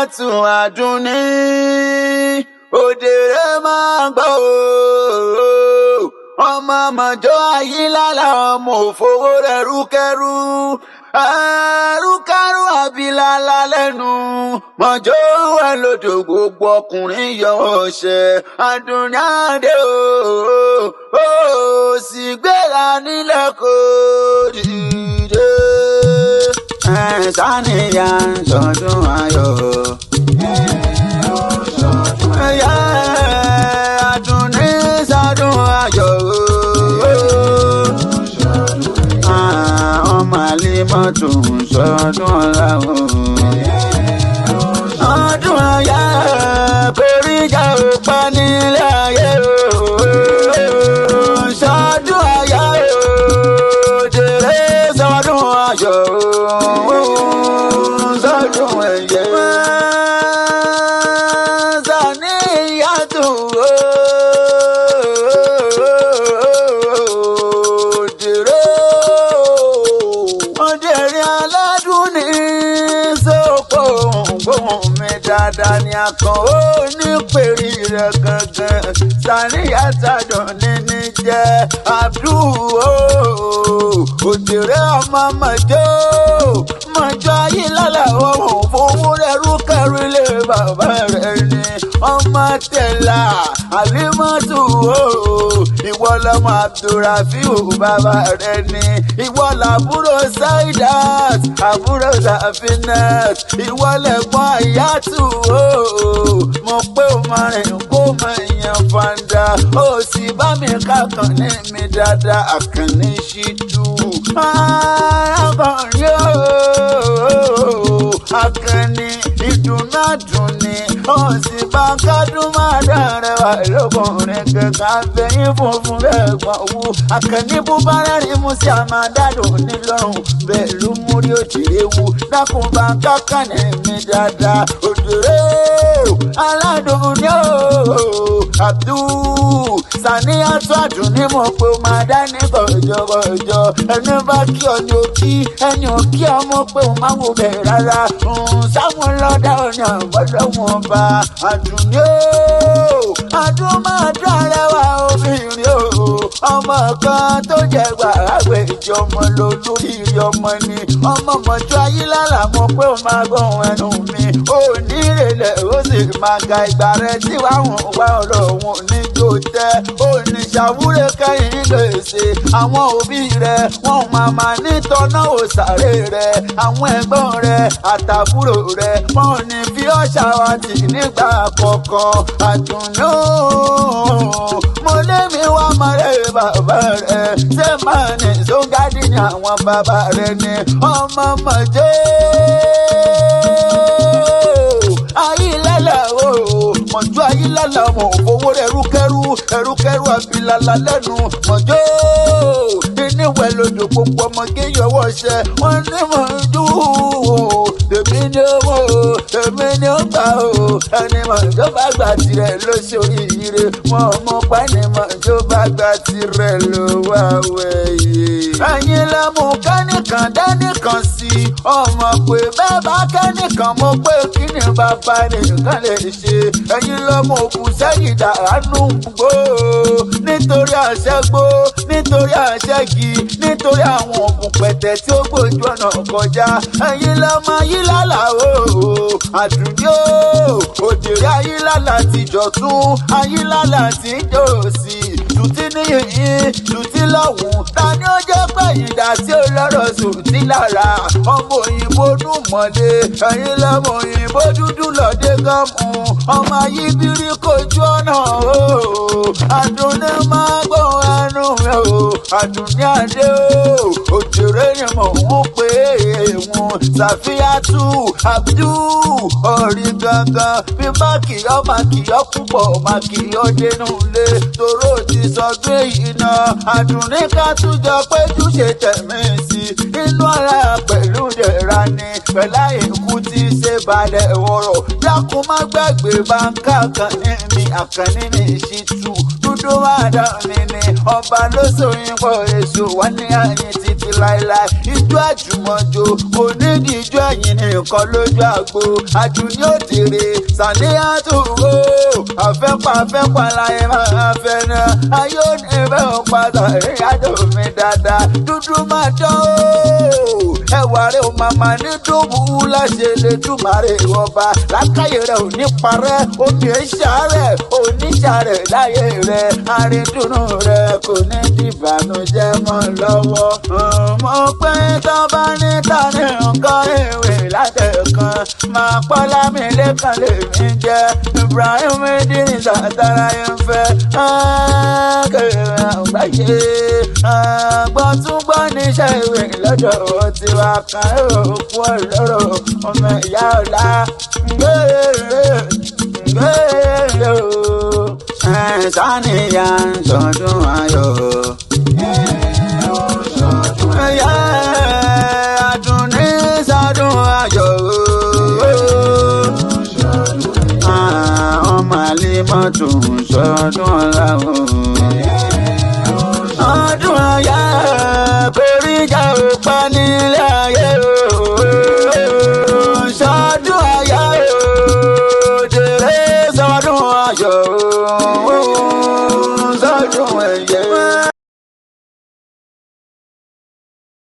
Sàníyàtù Àdùnní òdèrè máa gbọ́ ọmọ mọ̀jọ́ Ayílálà ọmọ òfowó rẹ̀ rúkẹ́rú ẹrúkẹ́rú àbílálà lẹ́nu mọ̀jọ́ wẹ̀ lódò gbogbo ọkùnrin yọ ọ̀ṣẹ́ Àdùnní àdé ó sì gbéra nílẹ̀ kò dìde. Sàníyà ń ṣọdún ayọ̀. Àdùnní ṣọdún ayọ̀. Ọmọ Àlímọ́tù ń ṣọdún ọ̀la. Ọdún ayọ̀ kórìíjà ò pa nílé ayé. Ṣọdún ayọ̀ òdèrè ṣọdún ayọ̀. Sàníyàtù òdèrè aládùn ní sọ́kò gbóhùn mi dáadáa ní akàn ó ní pèrè rẹ̀ gangan Sàníyàtù Àdùnní ní jẹ́ Abdul òdèrè ọmọ mọ̀jọ́ Ayílálà ọmọ òfowó rẹ̀ rúkẹ́rú ilé bàbá rẹ̀ ni ọmọ tẹ̀lá Àlímọ́tù ìwọ lọmọ Abdulrafiu bàbá rẹ̀ ni ìwọ làbúrò Saidat àbúrò Safinat ìwọ lẹ̀gbọ́n Àyàtù mo pé o máa rìn kó máa yan fanda ó sì bá mi kákan ní mi dáadáa Àkànní Ṣítù Àkànní ìdùnnú Àdùnní òsì bá kádùn máa dára wà lókùnrin kankan fẹ̀yìn funfun bẹ́ẹ̀ gbọ́n wú Àkànní bó bá rẹ́rìn mú sí àmàdádùn nílọ́rùn bẹ́ẹ̀ ló mú rí òjìrè wú dákun bá kákan ní mi dáadáa òdèrè aládùn ní Abdul Sàníyàtù Àdùnní mọ̀ pé ó máa dá ní gọ̀jọ̀gọ̀jọ̀ ẹni bá kí ọ ní òkí ẹni òkí ọmọ pé ó máa wò bẹ́ẹ̀ rárá sáwọn lọ́dà ọ̀nà àgbọ̀dọ̀ wọn bá Àdùnní Àdùn máa dára wá obìnrin ọmọ kan tó jẹ́ gbàgbé ìjọ ọmọ lólóríire ọmọ ni ọmọ mọ̀jọ́ Ayílálà mọ̀ pé ó máa gbọ́n ẹnu mi ó ní ìrẹ̀lẹ̀ ó sì máa ga ìgbà rẹ̀ tí wàhùn wá ọ̀rọ̀ wọn ní jó tẹ́ ó ní ṣàwúrẹ́ kẹ́yìn gbèsè àwọn òbí rẹ̀ wọ́n máa nítọ́nà òsàrè rẹ̀ àwọn ẹ̀gbọ́n rẹ̀ àtàbúrò rẹ̀ wọ́n ní bí ọ̀ṣà wa ti nígbà kọ̀ọ̀kan Àdùnní mo lé mi wá mọ̀rẹ́ bàbá rẹ̀ ṣé máa ní sógádì ní àwọn bàbá rẹ̀ ní ọmọ mọ̀jọ́ Ayílálà mọ̀jọ́ Ayílálà ọmọ òfowó rẹ̀ ẹrúkẹ́rú àbílálà lẹ́nu mọ̀jọ́ níwẹ̀ lódò gbogbo ọmọge yọwọ́ ṣẹ wọ́n ní mọ̀jọ́ èmi ni owó èmi ni ó gbà ẹni mọ̀jọ́ bá gbà tirẹ̀ ló ṣorí ire wọn mọ pa ni mọ̀jọ́ bá gbà tirẹ̀ ló wá wẹ̀yẹ. ẹ̀yin lẹ́mú kẹ́nìkan dẹ́nìkan sí ọmọ pé bẹ́ẹ̀ bá kẹ́nìkan mọ̀ pé kí ni bàbá nìkan lè ṣe ẹ̀yin lọ́mọ òkú sẹ́yìn dàánú gbó nítorí àṣẹgbó nítorí àṣẹgi nítorí àwọn òkun pẹ̀tẹ̀ tí ó gbójú ọ̀nà kọjá ẹ̀yin lọ́mọ Ayílálà Àdùnní òdèrè Ayílálà ti jọ̀tún Ayílálà ti ń jòsì Sùtí níyìn Sùtí lọ́hùn ta ni ó jẹ́ pẹ̀yìndà tí ó lọ́rọ̀ Sùtí lára ọmọ òyìnbó dùn mọ́lé ẹ̀yin lọ́mọ òyìnbó dúdú lọ́dẹ gọ́mù ọmọ ayíbírí kojú ọ̀nà Àdùnní máa gbọ́ ẹnu mi Àdùnní àdé òdèrè ni mò ń pè wọn Sàfíyàtù Abdul orí gangan bí má kìyọ́ má kìyọ́ púpọ̀ má kìyọ́ dénú lé toró ti sọdún èyí náà Àdùnní ká túnjọ péjú ṣe tẹ̀mí sí inú ara pẹ̀lú ìdẹ̀ra ni pẹ̀lá ikú tí ṣe balẹ̀ wọ̀rọ̀ dákun má gbàgbé báńkà kan ní mi àkànní ní ìṣìtú dúdú àdáni ni ọba ló sòyìn pọ̀ èso wà ní àyìn títí láéláé ijó àjùmọ̀jò onídìí ijó ẹ̀yìn nìkan lójú àgbo àdùnní òdèrè sàníyàtò àfẹ́pà láyé máa fẹ́ náà ayé ò ní bẹ́ẹ̀ padà ìyájọ́ mi dáadáa dúdú máa dán o ẹwà rẹ ò màmá ní dùbú láṣẹ lè dùmarè ọba lákàyè rẹ ò ní parẹ́ omi ìṣàrẹ̀ oníṣàrẹ̀ láyé rẹ àrídùnnú rẹ kò ní dìbànújẹ́ mọ́ lọ́wọ́. mo pé tó bá ní ta ní nǹkan ìwé látẹ̀kan máa pọ́ Lámìlẹ́kan lèmi jẹ́ Ibrahim Idris Àtàràyè ń fẹ́ kéré àgbáyé gbọ́túngbọ́ níṣẹ́ ìwé lọ́dọ̀ tiwa kan òkú ọlọ́rọ̀ ọmọ ìyá ọ̀la gbèrè sàníyàn sọdún ayọ̀ Àdùnní sọdún ayọ̀ ọmọ Àlímọ́tù sọdún ọ̀la ọdún ayá péríjà òpá ní